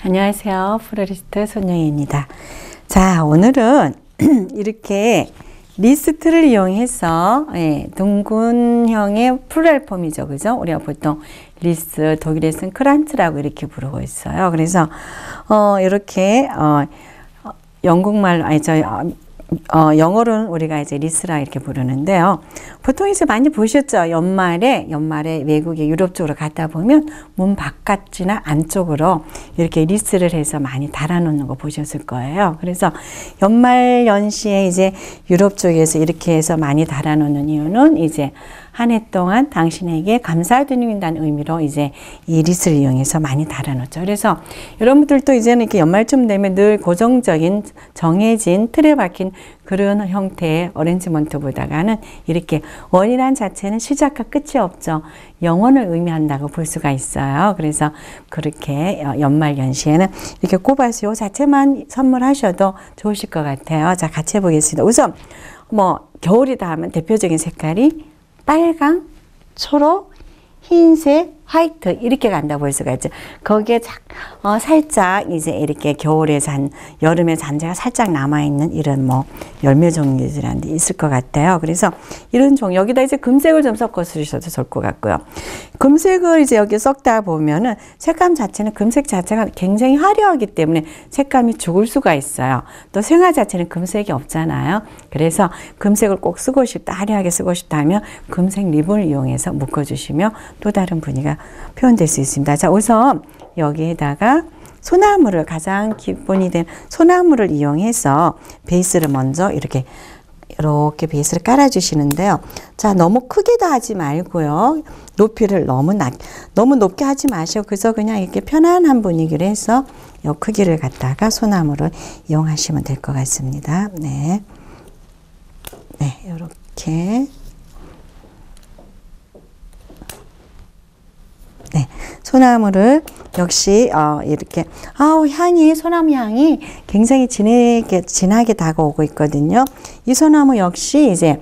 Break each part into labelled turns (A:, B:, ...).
A: 안녕하세요. 플로리스트 손영희입니다. 자, 오늘은 이렇게 리스트를 이용해서 둥근형의 플루럴 폼이죠. 그죠? 우리가 보통 리스트, 독일에서는 크란츠라고 이렇게 부르고 있어요. 그래서 이렇게 영국말로 영어로는 우리가 이제 리스라 이렇게 부르는데요. 보통 이제 많이 보셨죠? 연말에 외국에 유럽 쪽으로 갔다 보면 문 바깥이나 안쪽으로 이렇게 리스를 해서 많이 달아놓는 거 보셨을 거예요. 그래서 연말 연시에 이제 유럽 쪽에서 이렇게 해서 많이 달아놓는 이유는 이제 한 해 동안 당신에게 감사드린다는 의미로 이제 이 리스를 이용해서 많이 달아놓죠. 그래서 여러분들도 이제는 이렇게 연말쯤 되면 늘 고정적인 정해진 틀에 박힌 그런 형태의 어레인지먼트보다는 이렇게 원이란 자체는 시작과 끝이 없죠. 영원을 의미한다고 볼 수가 있어요. 그래서 그렇게 연말 연시에는 이렇게 꼽아서 이 자체만 선물하셔도 좋으실 것 같아요. 자, 같이 해보겠습니다. 우선 겨울이다 하면 대표적인 색깔이 빨강, 초록, 흰색, 화이트 이렇게 간다고 볼 수가 있죠. 거기에 살짝 이제 이렇게 겨울에 여름에 잔재가 살짝 남아있는 이런 열매 종류들이 있을 것 같아요. 그래서 이런 여기다 이제 금색을 좀 섞어 쓰셔도 좋을 것 같고요. 금색을 이제 여기 섞다 보면은 색감 자체는 금색 자체가 굉장히 화려하기 때문에 색감이 죽을 수가 있어요. 또 생화 자체는 금색이 없잖아요. 그래서 금색을 꼭 쓰고 싶다, 화려하게 쓰고 싶다 하면 금색 리본을 이용해서 묶어주시면 또 다른 분위기가 표현될 수 있습니다. 자, 우선 여기에다가 소나무를 가장 기본이 된 소나무를 이용해서 베이스를 먼저 이렇게 베이스를 깔아 주시는데요. 자, 너무 크게도 하지 말고요. 높이를 너무 높게 하지 마시고 그래서 그냥 이렇게 편안한 분위기로 해서 이 크기를 갖다가 소나무를 이용하시면 될 것 같습니다. 네. 네, 이렇게. 네, 소나무를 역시 이렇게 소나무 향이 굉장히 진하게 다가오고 있거든요. 이 소나무 역시 이제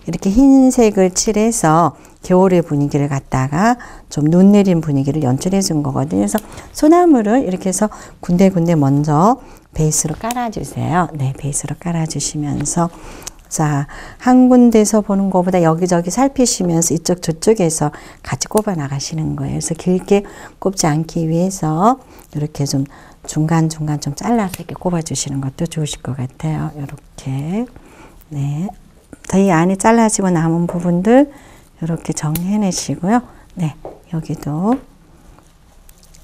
A: 이렇게 흰색을 칠해서 겨울의 분위기를 갖다가 좀 눈 내린 분위기를 연출해 준 거거든요. 그래서 소나무를 이렇게 해서 군데군데 먼저 베이스로 깔아주세요. 네, 베이스로 깔아주시면서 자, 한 군데서 보는 것보다 여기저기 살피시면서 이쪽 저쪽에서 같이 꼽아 나가시는 거예요. 그래서 길게 꼽지 않기 위해서 이렇게 좀 중간중간 좀 잘라서 이렇게 꼽아 주시는 것도 좋으실 것 같아요. 이렇게. 네. 이 안에 잘라지고 남은 부분들 이렇게 정리해 내시고요. 네. 여기도.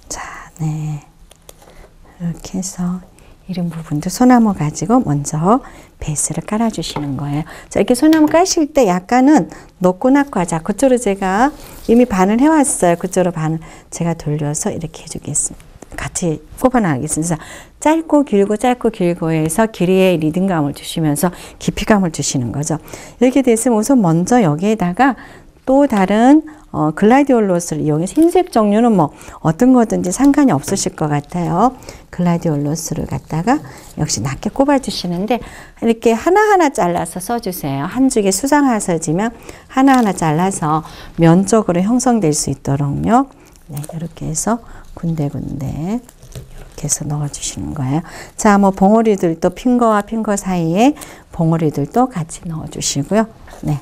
A: 자, 네. 이렇게 해서 이런 부분도 소나무 가지고 먼저 베이스를 깔아주시는 거예요. 자, 이렇게 소나무 까실 때 약간은 높고 낮고 하자. 그쪽으로 제가 이미 반을 해왔어요. 그쪽으로 반을 제가 돌려서 이렇게 해주겠습니다. 같이 꼽아나가겠습니다. 짧고 길고 해서 길이에 리듬감을 주시면서 깊이감을 주시는 거죠. 이렇게 됐으면 우선 먼저 여기에다가 또 다른 글라디올로스를 이용해서 흰색 종류는 어떤 거든지 상관이 없으실 것 같아요. 글라디올로스를 갖다가 역시 낮게 꼽아주시는데 이렇게 하나하나 잘라서 써주세요. 한 줄기 수상화서지만 하나하나 잘라서 면적으로 형성될 수 있도록요. 네, 이렇게 해서 군데군데 이렇게 해서 넣어주시는 거예요. 자, 봉오리들도 핑거와 핑거 사이에 봉오리들도 같이 넣어주시고요. 네.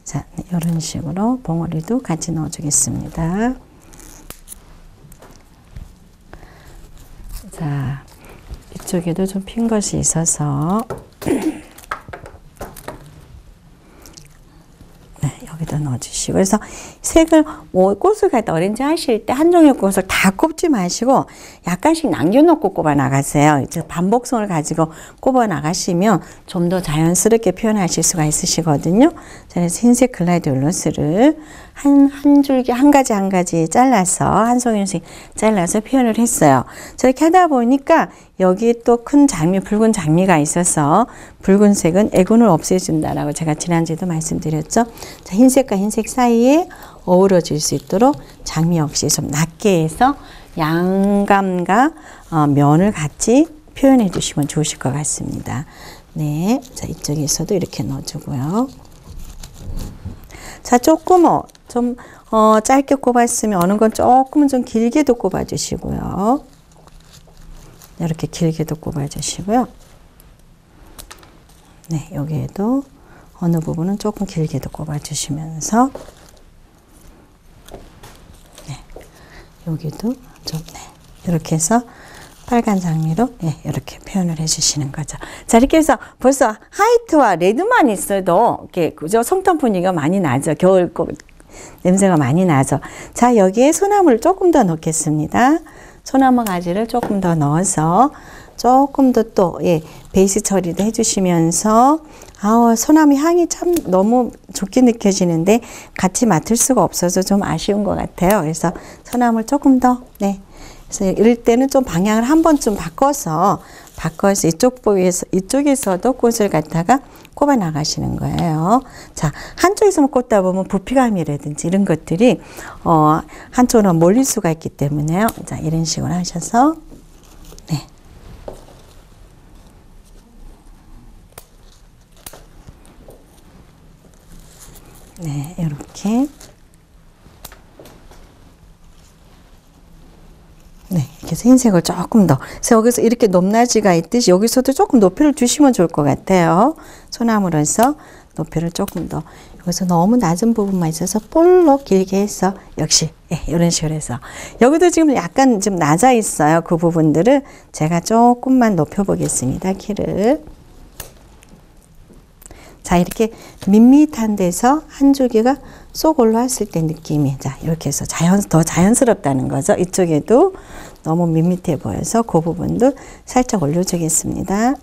A: 자, 이런 식으로 봉오리도 같이 넣어주겠습니다. 자, 이쪽에도 좀 핀 것이 있어서 네, 여기다 넣어주시고 그래서 색을 꽃을 갖다 어렌지 하실 때 한 종류 꽃을 다 꼽지 마시고 약간씩 남겨놓고 꼽아 나가세요. 이제 반복성을 가지고 꼽아 나가시면 좀 더 자연스럽게 표현하실 수가 있으시거든요. 그래서 흰색 글라디올로스를 한 줄기 한 가지 잘라서 한 송이씩 잘라서 표현을 했어요. 저렇게 하다 보니까 여기 또 큰 장미, 붉은 장미가 있어서 붉은색은 애군을 없애준다라고 제가 지난주에도 말씀드렸죠. 자, 흰색과 흰색 사이에 어우러질 수 있도록 장미 역시 좀 낮게 해서 양감과 면을 같이 표현해 주시면 좋으실 것 같습니다. 네, 자, 이쪽에서도 이렇게 넣어주고요. 자, 조금 좀 짧게 꼽았으면 어느 건 조금은 좀 길게도 꼽아주시고요. 이렇게 길게도 꼽아주시고요. 네, 여기에도 어느 부분은 조금 길게도 꼽아주시면서 네, 여기도 좀 네, 이렇게 해서 빨간 장미로 네, 이렇게 표현을 해주시는 거죠. 자, 이렇게 해서 벌써 화이트와 레드만 있어도 이렇게 그죠? 솜톤 분위기가 많이 나죠. 겨울꽃 냄새가 많이 나죠. 자, 여기에 소나무를 조금 더 넣겠습니다. 소나무 가지를 조금 더 넣어서 조금 더 또 예, 베이스 처리도 해주시면서 소나무 향이 참 너무 좋게 느껴지는데 같이 맡을 수가 없어서 좀 아쉬운 것 같아요. 그래서 소나무를 조금 더 네. 그래서 이럴 때는 좀 방향을 한 번쯤 바꿔서 이쪽에서도 꽃을 갖다가 꼽아 나가시는 거예요. 자, 한쪽에서만 꽂다 보면 부피감이라든지 이런 것들이 한쪽으로 몰릴 수가 있기 때문에요. 자, 이런 식으로 하셔서 네. 네, 이렇게 네, 이렇게 해서 흰색을 조금 더. 그래서 여기서 이렇게 높낮이가 있듯이 여기서도 조금 높이를 주시면 좋을 것 같아요. 소나무로서 높이를 조금 더. 여기서 너무 낮은 부분만 있어서 볼록 길게 해서 역시 예, 이런 식으로 해서 여기도 지금 약간 좀 낮아 있어요. 그 부분들을 제가 조금만 높여 보겠습니다. 키를. 자, 이렇게 밋밋한 데서 한 줄기가 쏙 올라왔을 때 느낌이 자, 이렇게 해서 더 자연스럽다는 거죠. 이쪽에도 너무 밋밋해 보여서 그 부분도 살짝 올려주겠습니다.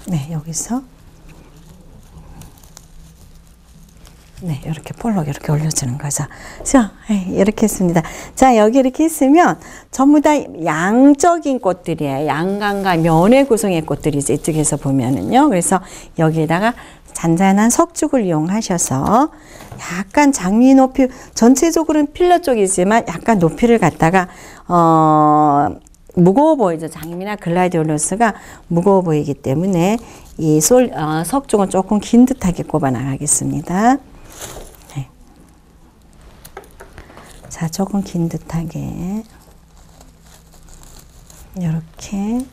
A: 네, 여기서 네, 이렇게 볼록 이렇게 올려주는 거죠. 자, 이렇게 했습니다. 자, 여기 이렇게 했으면 전부 다 양적인 꽃들이에요. 양강과 면의 구성의 꽃들이죠. 이쪽에서 보면은요. 그래서 여기에다가 잔잔한 석죽을 이용하셔서 약간 장미 높이, 전체적으로는 필러 쪽이지만 약간 높이를 갖다가, 무거워 보이죠. 장미나 글라디올러스가 무거워 보이기 때문에 이 석죽은 조금 긴 듯하게 꼽아 나가겠습니다. 네. 자, 조금 긴 듯하게 이렇게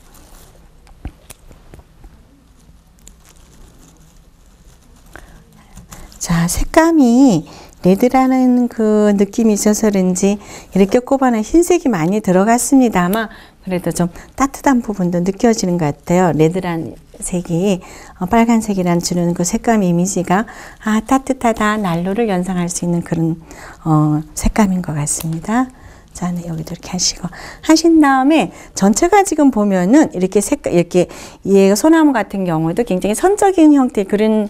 A: 자, 색감이 레드라는 그 느낌이 있어서 그런지 이렇게 꼽아는 흰색이 많이 들어갔습니다만 그래도 좀 따뜻한 부분도 느껴지는 것 같아요. 레드란 색이 빨간색이란 주는 그 색감 이미지가 따뜻하다, 난로를 연상할 수 있는 그런 색감인 것 같습니다. 자, 네, 여기도 이렇게 하신 다음에 전체가 지금 보면은 이렇게 이렇게 얘 소나무 같은 경우도 굉장히 선적인 형태의 그런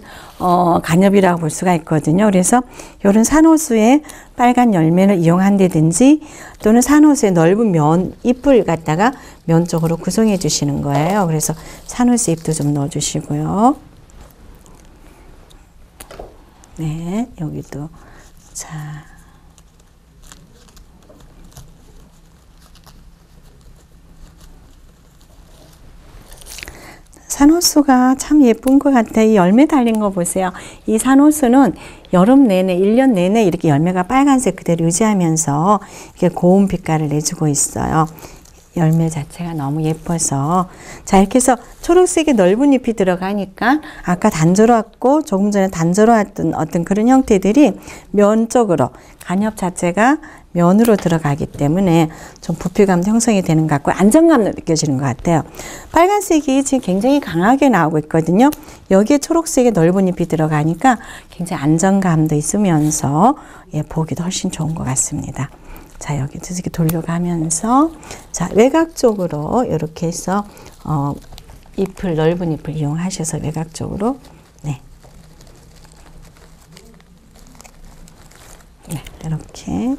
A: 간엽이라고 볼 수가 있거든요. 그래서 이런 산호수의 빨간 열매를 이용한다든지 또는 산호수의 넓은 잎을 갖다가 면 쪽으로 구성해 주시는 거예요. 그래서 산호수 잎도 좀 넣어 주시고요. 네, 여기도 자. 산호수가 참 예쁜 것 같아요. 이 열매 달린 거 보세요. 이 산호수는 여름 내내, 1년 내내 이렇게 열매가 빨간색 그대로 유지하면서 이렇게 고운 빛깔을 내주고 있어요. 열매 자체가 너무 예뻐서. 자, 이렇게 해서 초록색의 넓은 잎이 들어가니까 아까 단조로웠고 조금 전에 단조로웠던 어떤 그런 형태들이 면 쪽으로, 간엽 자체가 면으로 들어가기 때문에 좀 부피감도 형성이 되는 것 같고 안정감도 느껴지는 것 같아요. 빨간색이 지금 굉장히 강하게 나오고 있거든요. 여기에 초록색의 넓은 잎이 들어가니까 굉장히 안정감도 있으면서 예, 보기도 훨씬 좋은 것 같습니다. 자, 여기도 이렇게 돌려가면서 자, 외곽 쪽으로 이렇게 해서 넓은 잎을 이용하셔서 외곽 쪽으로 네, 이렇게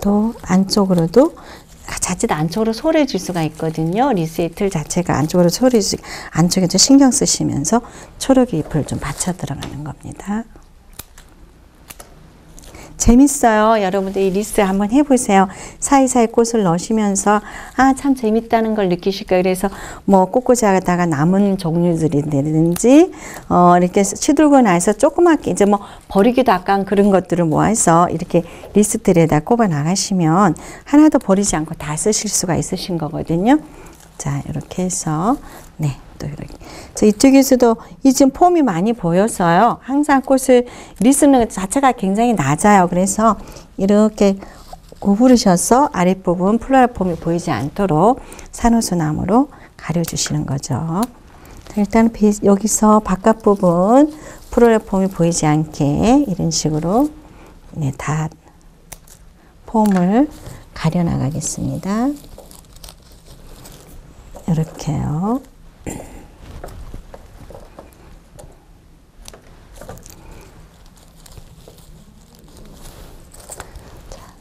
A: 또 안쪽으로도 자칫 안쪽으로 소홀해질 수가 있거든요. 리스의 틀 자체가 안쪽으로 소홀해지 안쪽에 좀 신경 쓰시면서 초록 잎을 좀 받쳐 들어가는 겁니다. 재밌어요. 여러분들 이 리스 한번 해보세요. 사이사이 꽃을 넣으시면서 아, 참 재밌다는 걸 느끼실 거예요. 그래서 뭐 꽃꽂이 하다가 남은 종류들이든지 이렇게 시들고 나서 조그맣게 이제 뭐 버리기도 아까운 그런 것들을 모아서 이렇게 리스트에다 꼽아 나가시면 하나도 버리지 않고 다 쓰실 수가 있으신 거거든요. 자, 이렇게 해서 네. 또 이렇게. 자, 이쪽에서도 이 지금 폼이 많이 보여서요. 항상 꽃을 리스는 자체가 굉장히 낮아요. 그래서 이렇게 구부르셔서 아랫부분 플로럴 폼이 보이지 않도록 산호수 나무로 가려주시는 거죠. 자, 일단 여기서 바깥 부분 플로럴 폼이 보이지 않게 이런 식으로 네, 다 폼을 가려 나가겠습니다. 이렇게요.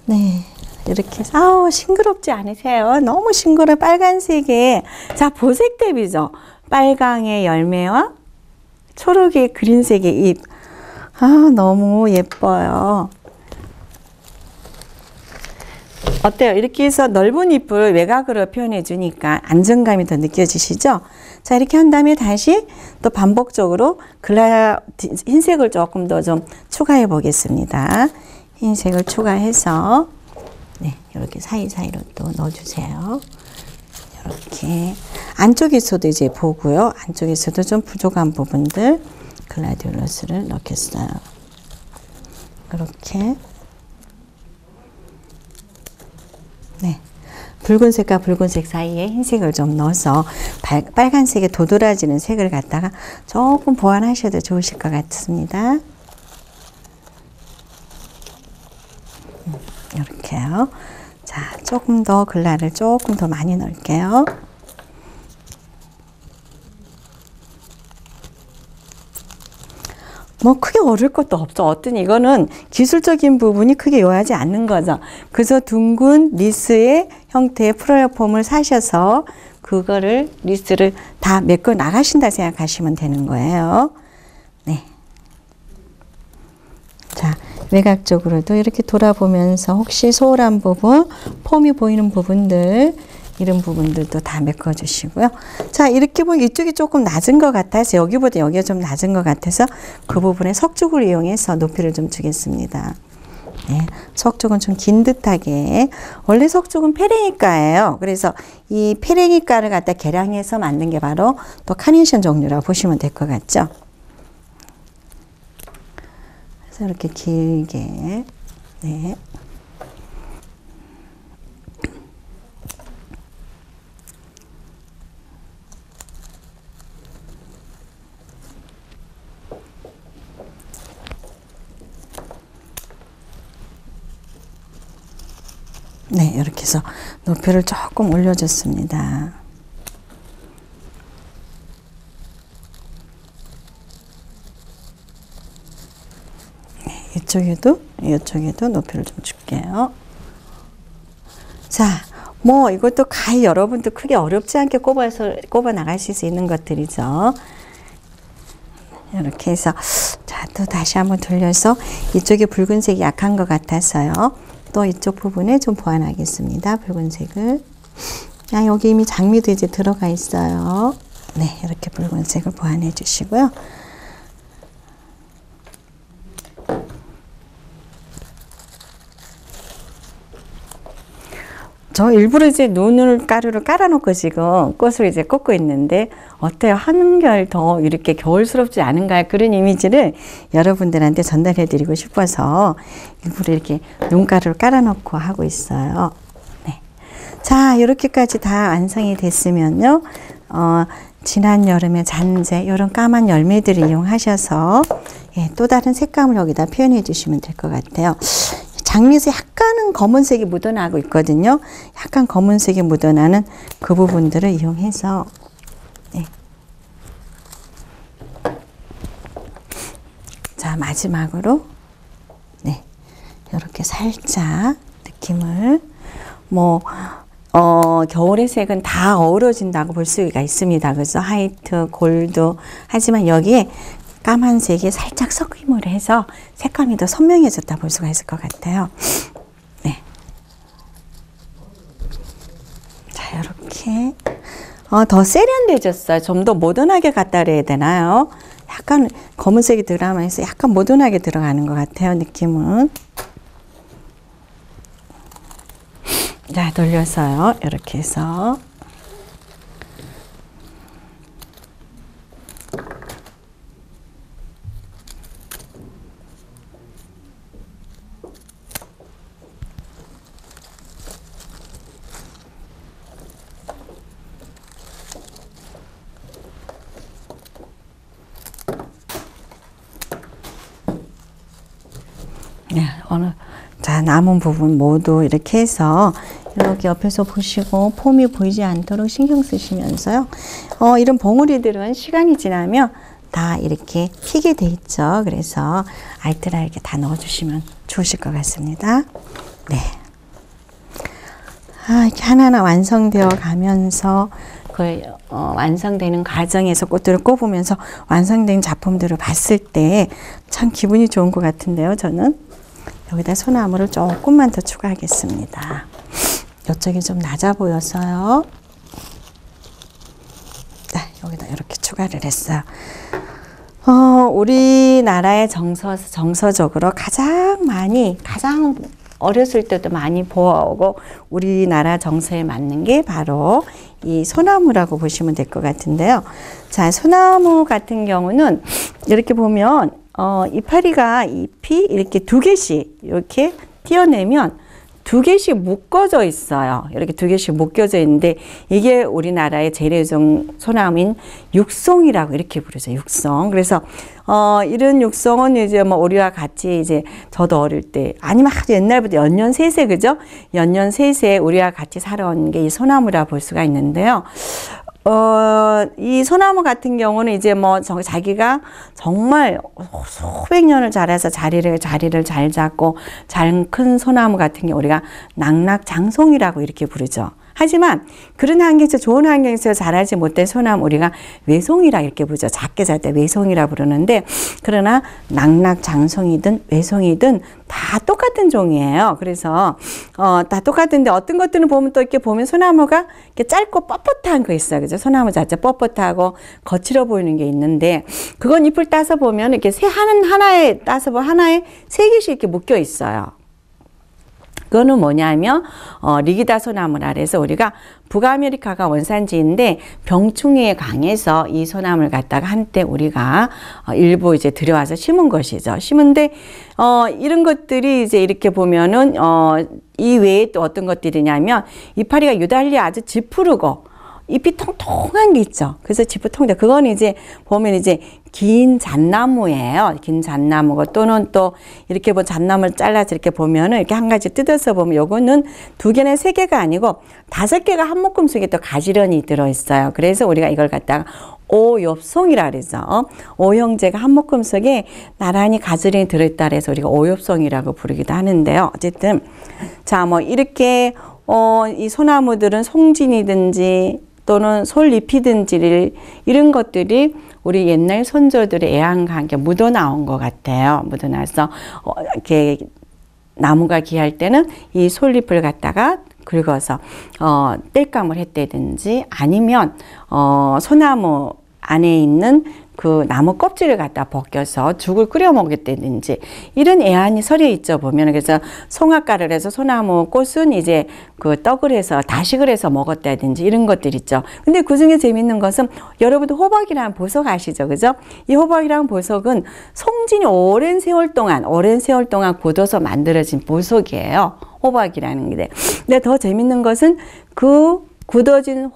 A: 네, 이렇게 해서 아우 싱그럽지 않으세요? 너무 싱그러워. 빨간색에 자 보색 대비죠. 빨강의 열매와 초록의 그린색의 잎. 아 너무 예뻐요. 어때요? 이렇게 해서 넓은 잎을 외곽으로 표현해 주니까 안정감이 더 느껴지시죠? 자, 이렇게 한 다음에 다시 또 반복적으로 흰색을 조금 더 좀 추가해 보겠습니다. 흰색을 추가해서 네, 이렇게 사이사이로 또 넣어주세요. 이렇게 안쪽에서도 이제 보고요. 안쪽에서도 좀 부족한 부분들 글라디올러스를 넣겠어요. 이렇게 네, 붉은색과 붉은색 사이에 흰색을 좀 넣어서 빨간색에 도드라지는 색을 갖다가 조금 보완하셔도 좋으실 것 같습니다. 이렇게요. 자, 조금 더 글라를 조금 더 많이 넣을게요. 뭐 크게 어려울 것도 없죠. 어떤 이거는 기술적인 부분이 크게 요하지 않는 거죠. 그래서 둥근 리스의 형태의 플로럴 폼을 사셔서 그거를 리스를 다 메꿔 나가신다 생각하시면 되는 거예요. 네. 자, 외곽적으로도 이렇게 돌아보면서 혹시 소홀한 부분, 폼이 보이는 부분들 이런 부분들도 다 메꿔주시고요. 자, 이렇게 보면 이쪽이 조금 낮은 것 같아서 여기보다 여기가 좀 낮은 것 같아서 그 부분에 석죽을 이용해서 높이를 좀 주겠습니다. 네, 석죽은 좀 긴 듯하게. 원래 석죽은 페랭이가예요. 그래서 이 페랭이가를 갖다 계량해서 만든 게 바로 또 카네이션 종류라고 보시면 될 것 같죠. 그래서 이렇게 길게 네. 네, 이렇게 해서 높이를 조금 올려줬습니다. 네, 이쪽에도 높이를 좀 줄게요. 자, 뭐 이것도 가히 여러분도 크게 어렵지 않게 꼽아 나가실 수 있는 것들이죠. 이렇게 해서 자, 또 다시 한번 돌려서 이쪽에 붉은색이 약한 것 같아서요. 또 이쪽 부분에 좀 보완하겠습니다. 붉은색을. 아, 여기 이미 장미도 이제 들어가 있어요. 네, 이렇게 붉은색을 보완해 주시고요. 저 일부러 이제 눈을 가루를 깔아놓고 지금 꽃을 이제 꽂고 있는데 어때요? 한결 더 이렇게 겨울스럽지 않은가요? 그런 이미지를 여러분들한테 전달해 드리고 싶어서 일부러 이렇게 눈가루를 깔아놓고 하고 있어요. 네. 자, 이렇게까지 다 완성이 됐으면요. 지난 여름에 잔재 이런 까만 열매들을 이용하셔서 예, 또 다른 색감을 여기다 표현해 주시면 될 것 같아요. 장미에서 약간은 검은색이 묻어나고 있거든요. 약간 검은색이 묻어나는 그 부분들을 이용해서 네. 자, 마지막으로 네, 이렇게 살짝 느낌을 겨울의 색은 다 어우러진다고 볼 수가 있습니다. 그래서 화이트, 골드 하지만 여기에 까만색이 살짝 섞임을 해서 색감이 더 선명해졌다 볼 수가 있을 것 같아요. 네. 자, 이렇게 더 세련돼졌어요. 좀 더 모던하게 갖다 그래야 되나요? 약간 검은색이 들어가면서 약간 모던하게 들어가는 것 같아요. 느낌은. 자, 돌려서요. 이렇게 해서 네, 자, 남은 부분 모두 이렇게 해서 여기 옆에서 보시고 폼이 보이지 않도록 신경 쓰시면서요. 이런 봉우리들은 시간이 지나면 다 이렇게 피게 돼 있죠. 그래서 알뜰하게 이렇게 다 넣어주시면 좋으실 것 같습니다. 네. 이렇게 하나하나 완성되어 가면서 완성되는 과정에서 꽃들을 꼽으면서 완성된 작품들을 봤을 때 참 기분이 좋은 것 같은데요. 저는 여기다 소나무를 조금만 더 추가하겠습니다. 이쪽이 좀 낮아 보여서요. 네, 여기다 이렇게 추가를 했어요. 우리나라의 정서적으로 가장 어렸을 때도 많이 보아오고 우리나라 정서에 맞는 게 바로 이 소나무라고 보시면 될 것 같은데요. 자, 소나무 같은 경우는 이렇게 보면 이파리가 잎이 이렇게 두 개씩 이렇게 띄어내면 두 개씩 묶어져 있어요. 이렇게 두 개씩 묶여져 있는데 이게 우리나라의 재래종 소나무인 육송이라고 이렇게 부르죠. 육송. 그래서 이런 육송은 이제 뭐 우리와 같이 이제 저도 어릴 때 아니면 아주 옛날부터 연년세세 그죠? 연년세세 우리와 같이 살아온 게 이 소나무라 볼 수가 있는데요. 이 소나무 같은 경우는 이제 뭐 자기가 정말 수백 년을 자라서 자리를 잘 잡고 잘 큰 소나무 같은 게 우리가 낙낙장송이라고 이렇게 부르죠. 하지만 그런 환경에서 좋은 환경에서 자라지 못된 소나무 우리가 외송이라 이렇게 부르죠. 작게 잘 때 외송이라 부르는데 그러나 낙낙장송이든 외송이든 다 똑같은 종이에요. 그래서 다 똑같은데 어떤 것들은 보면 또 이렇게 보면 소나무가 이렇게 짧고 뻣뻣한 거 있어요. 그죠? 소나무 자체 뻣뻣하고 거칠어 보이는 게 있는데 그건 잎을 따서 보면 이렇게 하나에 따서 보면 하나에 세 개씩 이렇게 묶여 있어요. 그거는 뭐냐면 리기다 소나무라 해서 우리가 북아메리카가 원산지인데 병충해에 강해서 이 소나무를 갖다가 한때 우리가 일부 이제 들여와서 심은 것이죠. 심은데 이런 것들이 이제 이렇게 보면은 이 외에 또 어떤 것들이냐면 이파리가 유달리 아주 지푸르고 잎이 통통한 게 있죠. 그래서 지푸 통통. 그건 이제 보면 이제 긴 잣나무예요. 긴 잣나무고 또는 또 이렇게 뭐 잣나무를 잘라서 이렇게 보면은 이렇게 한 가지 뜯어서 보면 요거는 두 개나 세 개가 아니고 5개가 한 묶음 속에 또 가지런히 들어있어요. 그래서 우리가 이걸 갖다가 오엽송이라 그러죠. 오형제가 한 묶음 속에 나란히 가지런히 들어있다 그래서 우리가 오엽송이라고 부르기도 하는데요. 어쨌든 자, 뭐 이렇게 이 소나무들은 송진이든지 또는 솔잎이든지 이런 것들이 우리 옛날 손조들의 애완과 함께 묻어나온 것 같아요. 묻어나서 이렇게 나무가 귀할 때는 이 솔잎을 갖다가 긁어서 땔감을 했다든지 아니면 소나무 안에 있는 그 나무 껍질을 갖다 벗겨서 죽을 끓여 먹겠다든지 이런 애환이 서려 있죠. 보면 그래서 송화가를 해서 소나무 꽃은 이제 그 떡을 해서 다식을 해서 먹었다든지 이런 것들 있죠. 근데 그 중에 재밌는 것은 여러분도 호박이라는 보석 아시죠, 그죠? 이 호박이라는 보석은 송진이 오랜 세월 동안 굳어서 만들어진 보석이에요. 호박이라는 게. 근데 더 재밌는 것은 그 굳어진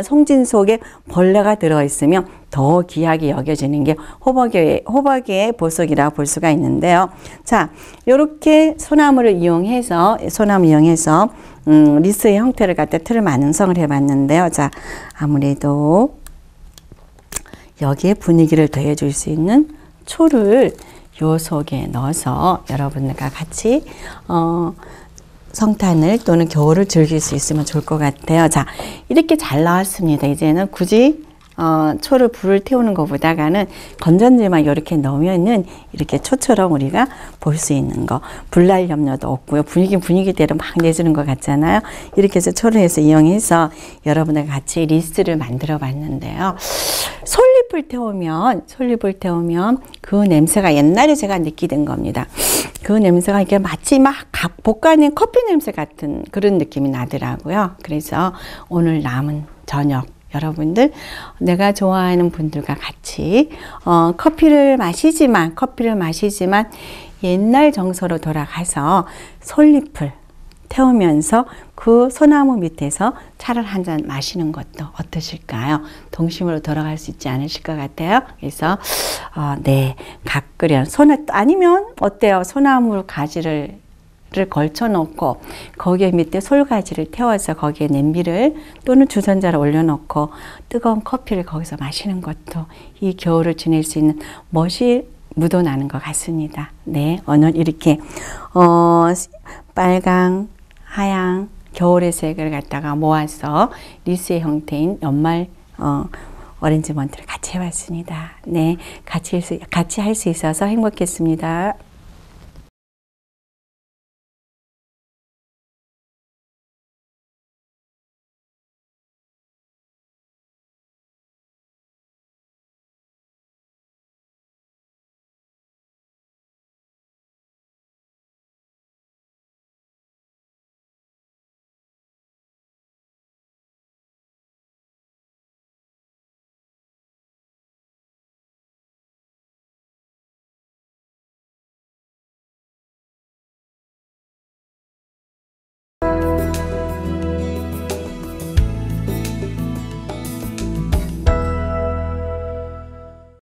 A: 송진 속에 벌레가 들어있으면 더 귀하게 여겨지는 게 호박의 보석이라고 볼 수가 있는데요. 자, 이렇게 소나무 이용해서 리스의 형태를 갖다 틀을 완성을 해봤는데요. 자, 아무래도 여기에 분위기를 더해줄 수 있는 초를 요 속에 넣어서 여러분들과 같이 성탄을 또는 겨울을 즐길 수 있으면 좋을 것 같아요. 자, 이렇게 잘 나왔습니다. 이제는 굳이 초를 불을 태우는 것보다는 건전지만 이렇게 넣으면은 이렇게 초처럼 우리가 볼 수 있는 거. 불날 염려도 없고요. 분위기대로 막 내주는 것 같잖아요. 이렇게 해서 초를 해서 이용해서 여러분과 같이 리스트를 만들어 봤는데요. 솔잎을 태우면 그 냄새가 옛날에 제가 느끼던 겁니다. 그 냄새가 이게 마치 막 볶아낸 커피 냄새 같은 그런 느낌이 나더라고요. 그래서 오늘 남은 저녁 여러분들 내가 좋아하는 분들과 같이 커피를 마시지만 옛날 정서로 돌아가서 솔잎을 태우면서 그 소나무 밑에서 차를 한 잔 마시는 것도 어떠실까요? 동심으로 돌아갈 수 있지 않으실 것 같아요. 그래서 네, 가꾸련 아니면 어때요? 소나무 가지를 걸쳐 놓고 거기에 밑에 솔가지를 태워서 거기에 냄비를 또는 주전자를 올려놓고 뜨거운 커피를 거기서 마시는 것도 이 겨울을 지낼 수 있는 멋이 묻어나는 것 같습니다. 네, 오늘 이렇게 빨강, 하양, 겨울의 색을 갖다가 모아서 리스의 형태인 연말 오렌지 먼트를 같이 해봤습니다. 네, 같이 할 수 있어서 행복했습니다.